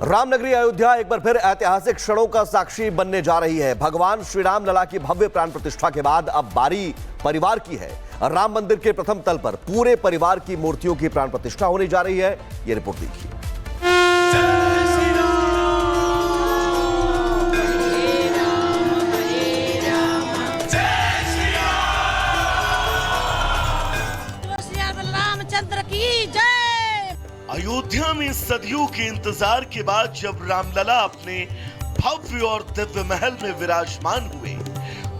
रामनगरी अयोध्या एक बार फिर ऐतिहासिक क्षणों का साक्षी बनने जा रही है। भगवान श्री राम लला की भव्य प्राण प्रतिष्ठा के बाद अब बारी परिवार की है। राम मंदिर के प्रथम तल पर पूरे परिवार की मूर्तियों की प्राण प्रतिष्ठा होने जा रही है। ये रिपोर्ट देखिए। अयोध्या में सदियों के इंतजार के बाद जब रामलला अपने भव्य और दिव्य महल में विराजमान हुए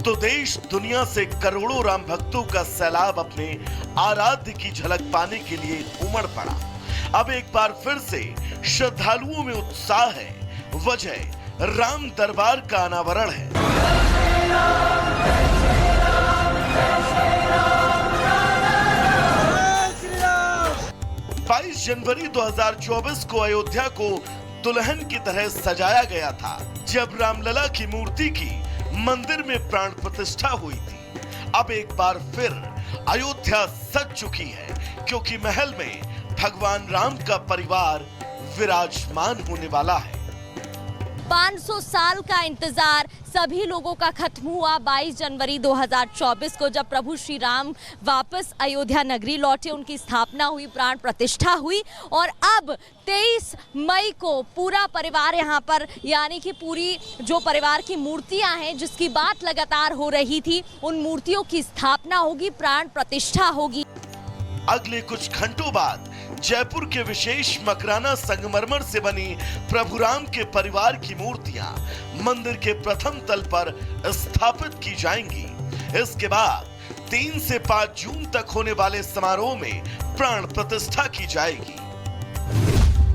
तो देश दुनिया से करोड़ों राम भक्तों का सैलाब अपने आराध्य की झलक पाने के लिए उमड़ पड़ा। अब एक बार फिर से श्रद्धालुओं में उत्साह है। वजह राम दरबार का अनावरण है। 22 जनवरी 2024 को अयोध्या को दुल्हन की तरह सजाया गया था, जब रामलला की मूर्ति की मंदिर में प्राण प्रतिष्ठा हुई थी। अब एक बार फिर अयोध्या सज चुकी है, क्योंकि महल में भगवान राम का परिवार विराजमान होने वाला है। 500 साल का इंतजार सभी लोगों का खत्म हुआ 22 जनवरी 2024 को, जब प्रभु श्री राम वापस अयोध्या नगरी लौटे, उनकी स्थापना हुई, प्राण प्रतिष्ठा हुई। और अब 23 मई को पूरा परिवार यहाँ पर, यानी कि पूरी जो परिवार की मूर्तियां हैं, जिसकी बात लगातार हो रही थी, उन मूर्तियों की स्थापना होगी, प्राण प्रतिष्ठा होगी। अगले कुछ घंटों बाद जयपुर के विशेष मकराना संगमरमर से बनी प्रभु राम के परिवार की मूर्तियां मंदिर के प्रथम तल पर स्थापित की जाएंगी। इसके बाद 3 से 5 जून तक होने वाले समारोह में प्राण प्रतिष्ठा की जाएगी।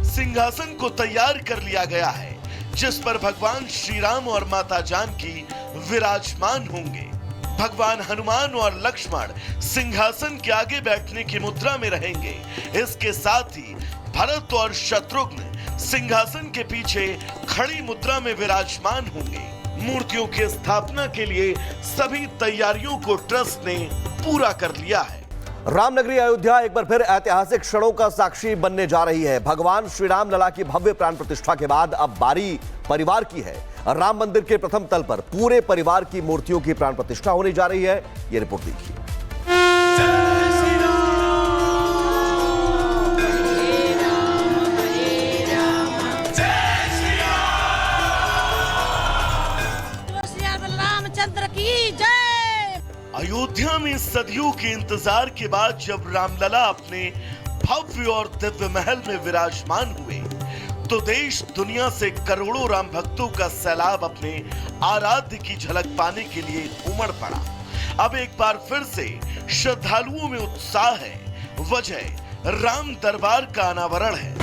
सिंहासन को तैयार कर लिया गया है, जिस पर भगवान श्री राम और माता जानकी विराजमान होंगे। भगवान हनुमान और लक्ष्मण सिंहासन के आगे बैठने की मुद्रा में रहेंगे। इसके साथ ही भरत और शत्रुघ्न सिंहासन के पीछे खड़ी मुद्रा में विराजमान होंगे। मूर्तियों की स्थापना के लिए सभी तैयारियों को ट्रस्ट ने पूरा कर लिया है। रामनगरी अयोध्या एक बार फिर ऐतिहासिक क्षणों का साक्षी बनने जा रही है। भगवान श्री राम लला की भव्य प्राण प्रतिष्ठा के बाद अब बारी परिवार की है। राम मंदिर के प्रथम तल पर पूरे परिवार की मूर्तियों की प्राण प्रतिष्ठा होने जा रही है। ये रिपोर्ट देखिए। अयोध्या में सदियों के इंतजार के बाद जब रामलला अपने भव्य और दिव्य महल में विराजमान हुए तो देश दुनिया से करोड़ों राम भक्तों का सैलाब अपने आराध्य की झलक पाने के लिए उमड़ पड़ा। अब एक बार फिर से श्रद्धालुओं में उत्साह है। वजह राम दरबार का अनावरण है।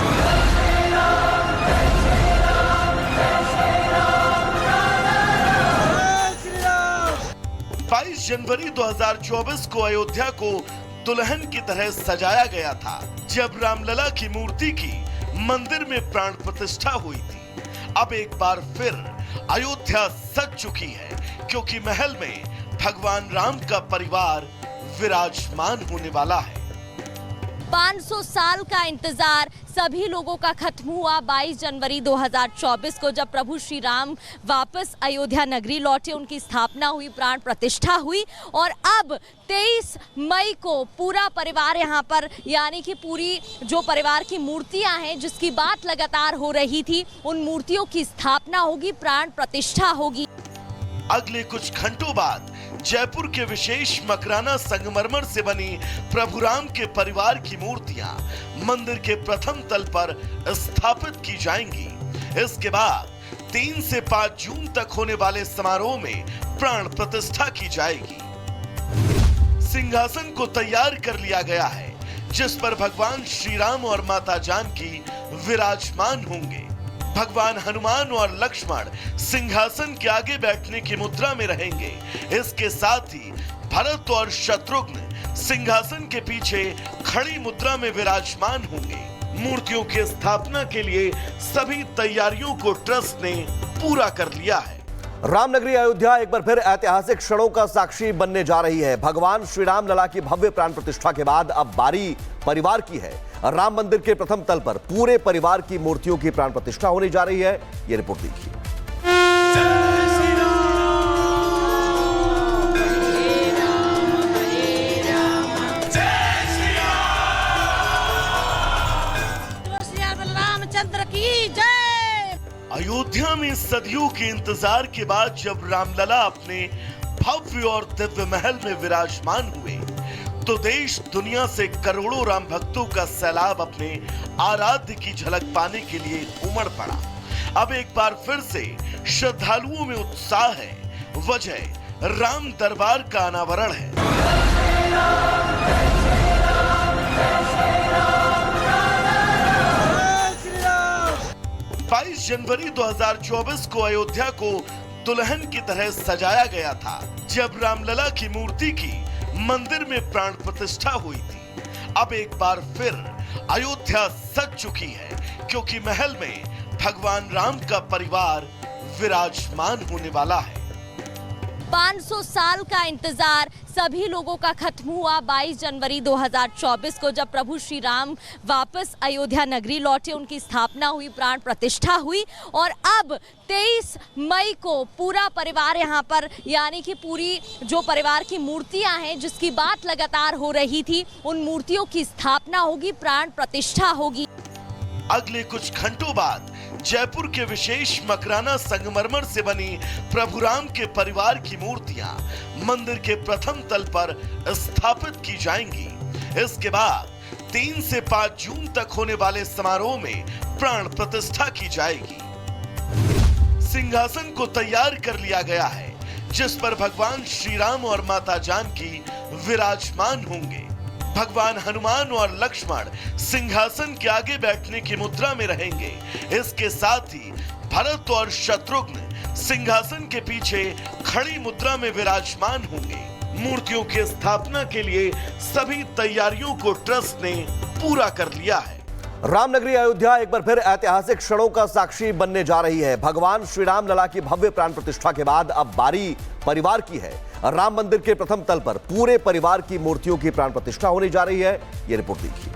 22 जनवरी 2024 को अयोध्या को दुल्हन की तरह सजाया गया था, जब रामलला की मूर्ति की मंदिर में प्राण प्रतिष्ठा हुई थी। अब एक बार फिर अयोध्या सज चुकी है, क्योंकि महल में भगवान राम का परिवार विराजमान होने वाला है। 500 साल का इंतजार सभी लोगों का खत्म हुआ 22 जनवरी 2024 को, जब प्रभु श्री राम वापस अयोध्या नगरी लौटे, उनकी स्थापना हुई, प्राण प्रतिष्ठा हुई। और अब 23 मई को पूरा परिवार यहाँ पर, यानी कि पूरी जो परिवार की मूर्तियां हैं, जिसकी बात लगातार हो रही थी, उन मूर्तियों की स्थापना होगी, प्राण प्रतिष्ठा होगी। अगले कुछ घंटों बाद जयपुर के विशेष मकराना संगमरमर से बनी प्रभु राम के परिवार की मूर्तियां मंदिर के प्रथम तल पर स्थापित की जाएंगी। इसके बाद 3 से 5 जून तक होने वाले समारोह में प्राण प्रतिष्ठा की जाएगी। सिंहासन को तैयार कर लिया गया है, जिस पर भगवान श्री राम और माता जानकी विराजमान होंगे। भगवान हनुमान और लक्ष्मण सिंहासन के आगे बैठने की मुद्रा में रहेंगे। इसके साथ ही भरत और शत्रुघ्न सिंहासन के पीछे खड़ी मुद्रा में विराजमान होंगे। मूर्तियों की स्थापना के लिए सभी तैयारियों को ट्रस्ट ने पूरा कर लिया है। रामनगरी अयोध्या एक बार फिर ऐतिहासिक क्षणों का साक्षी बनने जा रही है। भगवान श्री राम लला की भव्य प्राण प्रतिष्ठा के बाद अब बारी परिवार की है। राम मंदिर के प्रथम तल पर पूरे परिवार की मूर्तियों की प्राण प्रतिष्ठा होने जा रही है। ये रिपोर्ट देखिए। रामचंद्र की जय। अयोध्या में सदियों के इंतजार के बाद जब रामलला अपने भव्य और दिव्य महल में विराजमान हुए तो देश दुनिया से करोड़ों राम भक्तों का सैलाब अपने आराध्य की झलक पाने के लिए उमड़ पड़ा। अब एक बार फिर से श्रद्धालुओं में उत्साह है। वजह राम दरबार का अनावरण है। 22 जनवरी 2024 को अयोध्या को दुल्हन की तरह सजाया गया था, जब रामलला की मूर्ति की मंदिर में प्राण प्रतिष्ठा हुई थी। अब एक बार फिर अयोध्या सज चुकी है, क्योंकि महल में भगवान राम का परिवार विराजमान होने वाला है। 500 साल का इंतजार सभी लोगों का खत्म हुआ 22 जनवरी 2024 को, जब प्रभु श्री राम वापस अयोध्या नगरी लौटे, उनकी स्थापना हुई, प्राण प्रतिष्ठा हुई। और अब 23 मई को पूरा परिवार यहाँ पर, यानी कि पूरी जो परिवार की मूर्तियां हैं, जिसकी बात लगातार हो रही थी, उन मूर्तियों की स्थापना होगी, प्राण प्रतिष्ठा होगी। अगले कुछ घंटों बाद जयपुर के विशेष मकराना संगमरमर से बनी प्रभु राम के परिवार की मूर्तियां मंदिर के प्रथम तल पर स्थापित की जाएंगी। इसके बाद 3 से 5 जून तक होने वाले समारोह में प्राण प्रतिष्ठा की जाएगी। सिंहासन को तैयार कर लिया गया है, जिस पर भगवान श्री राम और माता जानकी विराजमान होंगे। भगवान हनुमान और लक्ष्मण सिंहासन के आगे बैठने की मुद्रा में रहेंगे। इसके साथ ही भरत और शत्रुघ्न सिंहासन के पीछे खड़ी मुद्रा में विराजमान होंगे। मूर्तियों की स्थापना के लिए सभी तैयारियों को ट्रस्ट ने पूरा कर लिया है। रामनगरी अयोध्या एक बार फिर ऐतिहासिक क्षणों का साक्षी बनने जा रही है। भगवान श्री राम लला की भव्य प्राण प्रतिष्ठा के बाद अब बारी परिवार की है। राम मंदिर के प्रथम तल पर पूरे परिवार की मूर्तियों की प्राण प्रतिष्ठा होने जा रही है। ये रिपोर्ट देखिए।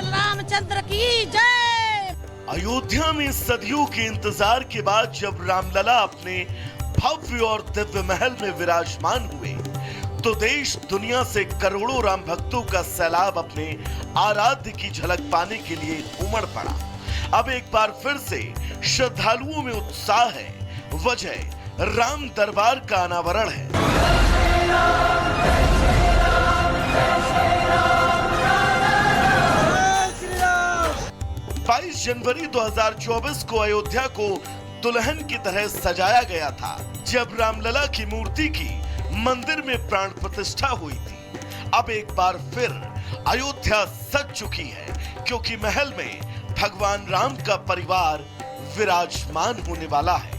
रामचंद्र की जय। अयोध्या में सदियों के इंतजार के बाद जब रामलला अपने भव्य और दिव्य महल में विराजमान हुए तो देश दुनिया से करोड़ों राम भक्तों का सैलाब अपने आराध्य की झलक पाने के लिए उमड़ पड़ा। अब एक बार फिर से श्रद्धालुओं में उत्साह है। वजह राम दरबार का अनावरण है। 22 जनवरी 2024 को अयोध्या को दुल्हन की तरह सजाया गया था, जब रामलला की मूर्ति की मंदिर में प्राण प्रतिष्ठा हुई थी। अब एक बार फिर अयोध्या सज चुकी है, क्योंकि महल में भगवान राम का परिवार विराजमान होने वाला है।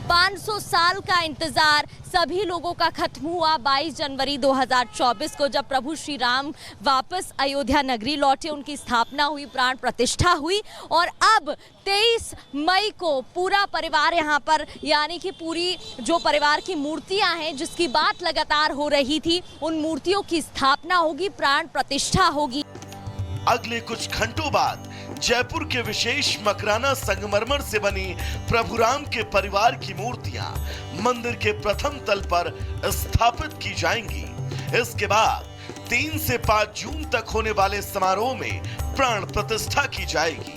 500 साल का इंतजार सभी लोगों का खत्म हुआ 22 जनवरी 2024 को, जब प्रभु श्री राम वापस अयोध्या नगरी लौटे, उनकी स्थापना हुई, प्राण प्रतिष्ठा हुई। और अब 23 मई को पूरा परिवार यहाँ पर, यानी कि पूरी जो परिवार की मूर्तियां हैं, जिसकी बात लगातार हो रही थी, उन मूर्तियों की स्थापना होगी, प्राण प्रतिष्ठा होगी। अगले कुछ घंटों बाद जयपुर के विशेष मकराना संगमरमर से बनी प्रभु राम के परिवार की मूर्तियां मंदिर के प्रथम तल पर स्थापित की जाएंगी। इसके बाद 3 से 5 जून तक होने वाले समारोह में प्राण प्रतिष्ठा की जाएगी।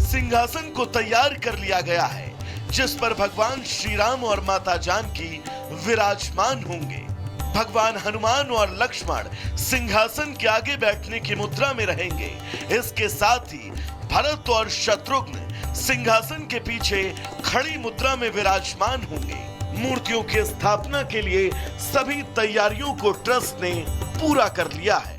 सिंहासन को तैयार कर लिया गया है, जिस पर भगवान श्री राम और माता जानकी विराजमान होंगे। भगवान हनुमान और लक्ष्मण सिंहासन के आगे बैठने की मुद्रा में रहेंगे। इसके साथ ही भरत और शत्रुघ्न सिंहासन के पीछे खड़ी मुद्रा में विराजमान होंगे। मूर्तियों की स्थापना के लिए सभी तैयारियों को ट्रस्ट ने पूरा कर लिया है।